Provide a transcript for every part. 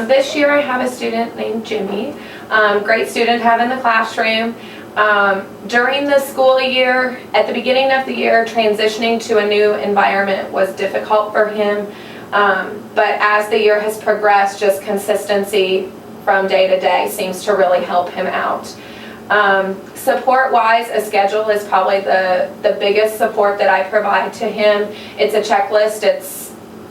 This year I have a student named Jimmy. Great student to have in the classroom. During the school year, at the beginning of the year, transitioning to a new environment was difficult for him. But as the year has progressed, just consistency from day to day seems to really help him out. Support-wise, a schedule is probably the biggest support that I provide to him. It's a checklist. It's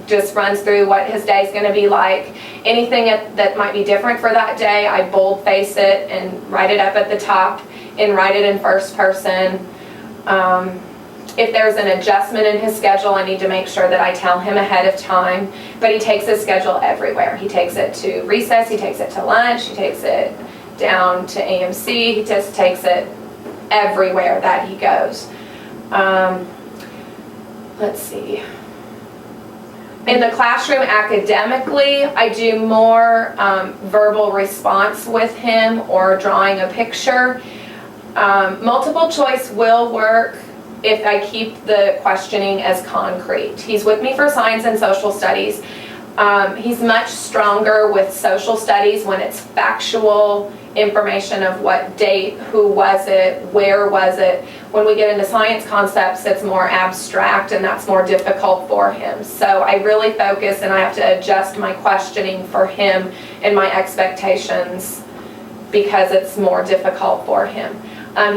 just runs through what his day is going to be like. Anything that might be different for that day, I boldface it and write it up at the top and write it in first person. If there's an adjustment in his schedule, I need to make sure that I tell him ahead of time. But he takes his schedule everywhere. He takes it to recess, he takes it to lunch, he takes it down to AMC, he just takes it everywhere that he goes. Let's see. In the classroom academically, I do more verbal response with him or drawing a picture. Multiple choice will work if I keep the questioning as concrete. He's with me for science and social studies. He's much stronger with social studies when it's factual information of what date, who was it, where was it. When we get into science concepts, it's more abstract and that's more difficult for him. So I really focus and I have to adjust my questioning for him and my expectations because it's more difficult for him.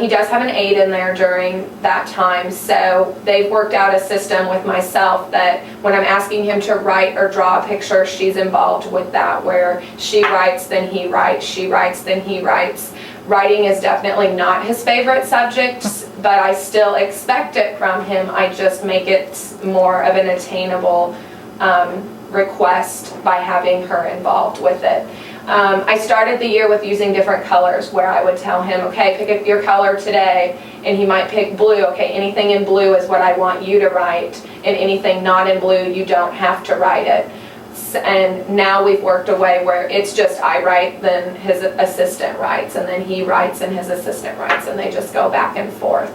He does have an aide in there during that time, so they've worked out a system with myself that when I'm asking him to write or draw a picture, she's involved with that, where she writes, then he writes, she writes, then he writes. Writing is definitely not his favorite subject, but I still expect it from him. I just make it more of an attainable request by having her involved with it. I started the year with using different colors where I would tell him, okay, pick your color today, and he might pick blue. Okay, anything in blue is what I want you to write, and anything not in blue, you don't have to write it. And now we've worked a way where it's just I write, then his assistant writes, and then he writes and his assistant writes, and they just go back and forth.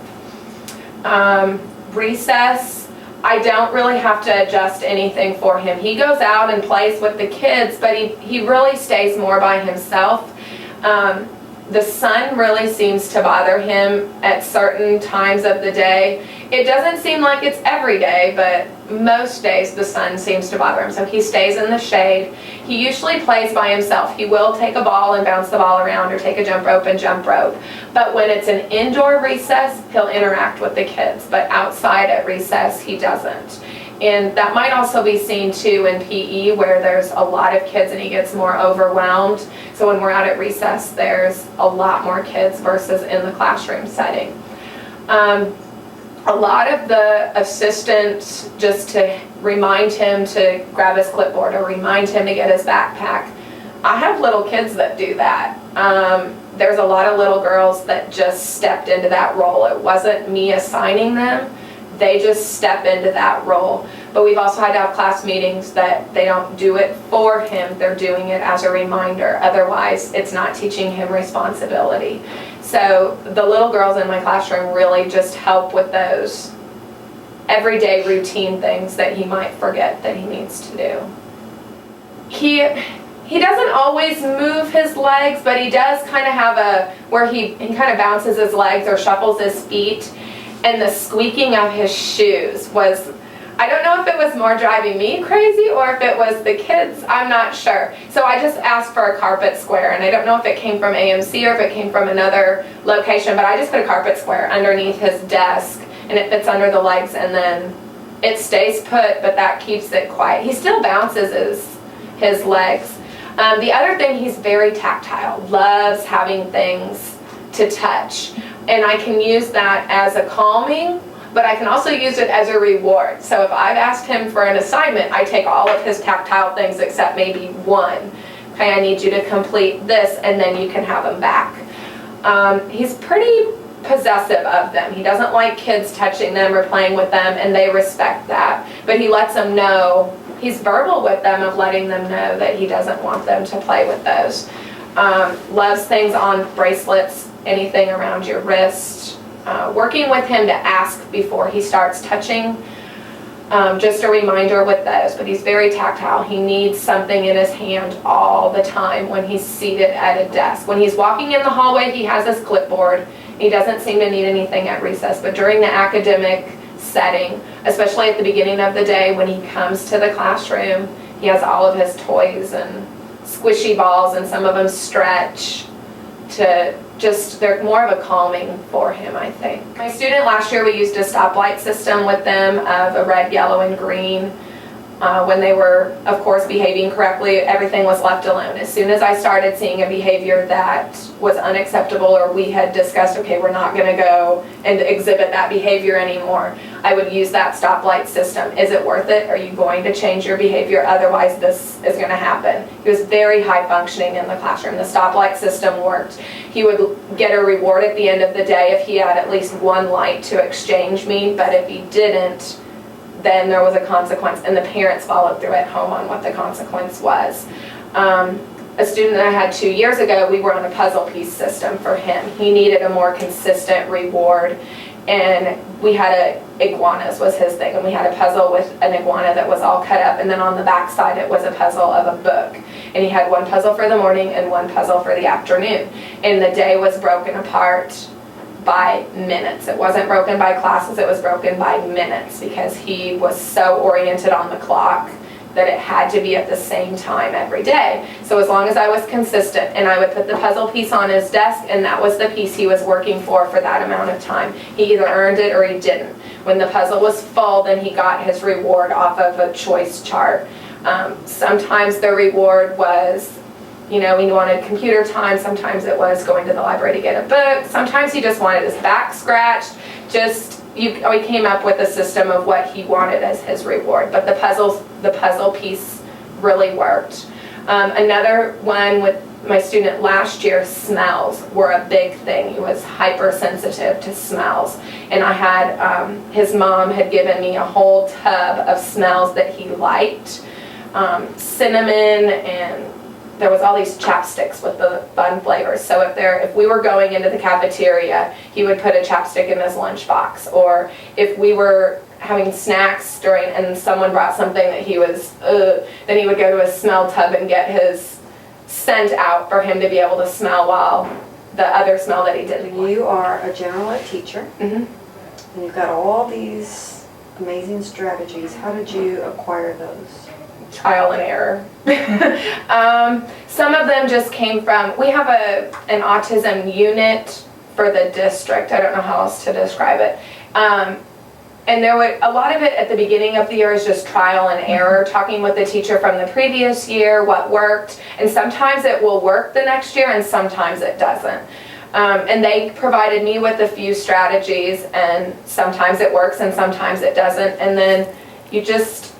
Recess, I don't really have to adjust anything for him. He goes out and plays with the kids, but he really stays more by himself. The sun really seems to bother him at certain times of the day. It doesn't seem like it's every day, but most days the sun seems to bother him, so he stays in the shade. He usually plays by himself. He will take a ball and bounce the ball around or take a jump rope and jump rope. But when it's an indoor recess, he'll interact with the kids, but outside at recess, he doesn't. And that might also be seen too in PE where there's a lot of kids and he gets more overwhelmed. So when we're out at recess, there's a lot more kids versus in the classroom setting. A lot of the assistants, just to remind him to grab his clipboard or remind him to get his backpack. I have little kids that do that. There's a lot of little girls that just stepped into that role. It wasn't me assigning them. They just step into that role. But we've also had to have class meetings that they don't do it for him, they're doing it as a reminder. Otherwise, it's not teaching him responsibility. So the little girls in my classroom really just help with those everyday routine things that he might forget that he needs to do. He doesn't always move his legs, but he does kind of have where he kind of bounces his legs or shuffles his feet. And the squeaking of his shoes was, I don't know if it was more driving me crazy or if it was the kids, I'm not sure. So I just asked for a carpet square, and I don't know if it came from AMC or if it came from another location, but I just put a carpet square underneath his desk, and it fits under the legs, and then it stays put, but that keeps it quiet. He still bounces his legs. The other thing, he's very tactile, loves having things to touch. And I can use that as a calming, but I can also use it as a reward. So if I've asked him for an assignment, I take all of his tactile things except maybe one. Okay, I need you to complete this, and then you can have them back. He's pretty possessive of them. He doesn't like kids touching them or playing with them, and they respect that. But he lets them know, he's verbal with them of letting them know that he doesn't want them to play with those. Loves things on bracelets, anything around your wrist. Working with him to ask before he starts touching. Just a reminder with those, but he's very tactile. He needs something in his hand all the time when he's seated at a desk. When he's walking in the hallway, he has his clipboard. He doesn't seem to need anything at recess, but during the academic setting, especially at the beginning of the day when he comes to the classroom, he has all of his toys and squishy balls, and some of them stretch to just, they're more of a calming for him, I think. My student last year, we used a stoplight system with them of a red, yellow, and green. When they were, of course, behaving correctly, everything was left alone. As soon as I started seeing a behavior that was unacceptable, or we had discussed, okay, we're not going to go and exhibit that behavior anymore, I would use that stoplight system. Is it worth it? Are you going to change your behavior? Otherwise, this is going to happen. He was very high functioning in the classroom. The stoplight system worked. He would get a reward at the end of the day if he had at least one light to exchange me, but if he didn't, then there was a consequence, and the parents followed through at home on what the consequence was. A student that I had 2 years ago, we were on a puzzle piece system for him. He needed a more consistent reward, and we had iguanas was his thing, and we had a puzzle with an iguana that was all cut up, and then on the back side it was a puzzle of a book. And he had one puzzle for the morning and one puzzle for the afternoon, and the day was broken apart by minutes. It wasn't broken by classes, it was broken by minutes, because he was so oriented on the clock that it had to be at the same time every day. So as long as I was consistent, and I would put the puzzle piece on his desk, and that was the piece he was working for that amount of time. He either earned it or he didn't. When the puzzle was full, then he got his reward off of a choice chart. Sometimes the reward was, you know, he wanted computer time. Sometimes it was going to the library to get a book. Sometimes he just wanted his back scratched. We came up with a system of what he wanted as his reward. But the puzzle piece really worked. Another one with my student last year, smells were a big thing. He was hypersensitive to smells. And I had, his mom had given me a whole tub of smells that he liked. Cinnamon, and there was all these chapsticks with the fun flavors. So if we were going into the cafeteria, he would put a chapstick in his lunchbox. Or if we were having snacks and someone brought something that he was, then he would go to a smell tub and get his scent out for him to be able to smell, while the other smell that he didn't like. You are a general ed teacher, Mm-hmm. and you've got all these amazing strategies. How did you acquire those? Trial and error. Some of them just came from, we have an autism unit for the district. I don't know how else to describe it. And a lot of it at the beginning of the year is just trial and error, talking with the teacher from the previous year, what worked, and sometimes it will work the next year and sometimes it doesn't. And they provided me with a few strategies, and sometimes it works and sometimes it doesn't, and then you just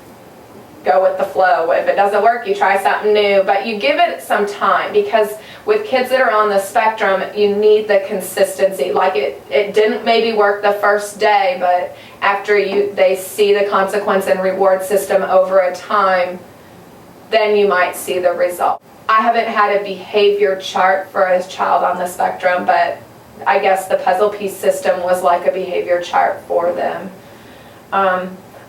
go with the flow. If it doesn't work, you try something new, but you give it some time, because with kids that are on the spectrum, you need the consistency. Like it didn't maybe work the first day, but after they see the consequence and reward system over a time, then you might see the result. I haven't had a behavior chart for a child on the spectrum, but I guess the puzzle piece system was like a behavior chart for them.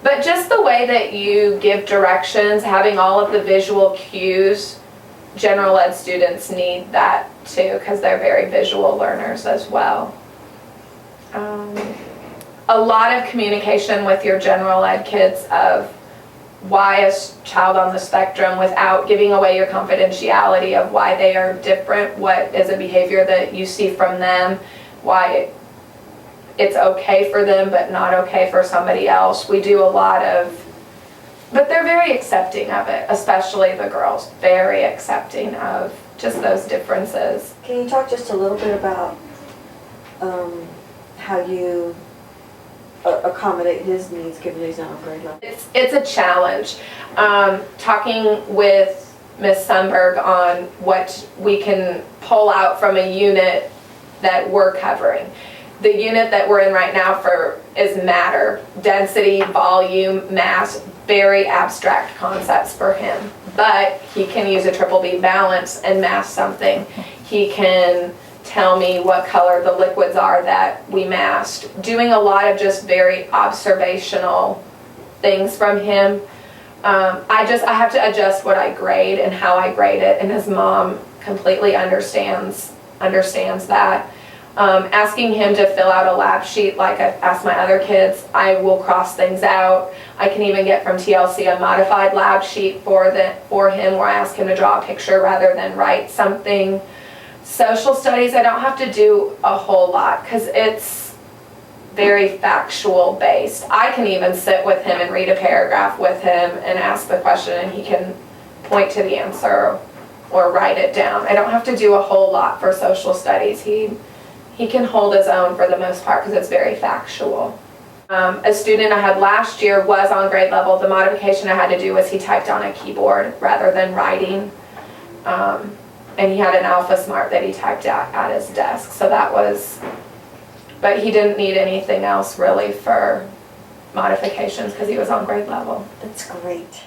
But just the way that you give directions, having all of the visual cues, general ed students need that too, because they're very visual learners as well. A lot of communication with your general ed kids of why a child on the spectrum, without giving away your confidentiality of why they are different, what is a behavior that you see from them, why it's okay for them but not okay for somebody else. We do a lot of, but they're very accepting of it, especially the girls, very accepting of just those differences. Can you talk just a little bit about how you accommodate his needs given he's not on grade level? It's a challenge. Talking with Ms. Sundberg on what we can pull out from a unit that we're covering. The unit that we're in right now is matter, density, volume, mass, very abstract concepts for him. But he can use a triple B balance and mass something. He can tell me what color the liquids are that we masked. Doing a lot of just very observational things from him. I have to adjust what I grade and how I grade it, and his mom completely understands that. Asking him to fill out a lab sheet like I've asked my other kids, I will cross things out. I can even get from TLC a modified lab sheet for him where I ask him to draw a picture rather than write something. Social studies, I don't have to do a whole lot because it's very factual based. I can even sit with him and read a paragraph with him and ask the question and he can point to the answer or write it down. I don't have to do a whole lot for social studies. He can hold his own for the most part because it's very factual. A student I had last year was on grade level. The modification I had to do was he typed on a keyboard rather than writing. And he had an Alpha Smart that he typed out at his desk. So that was, but he didn't need anything else really for modifications because he was on grade level. That's great.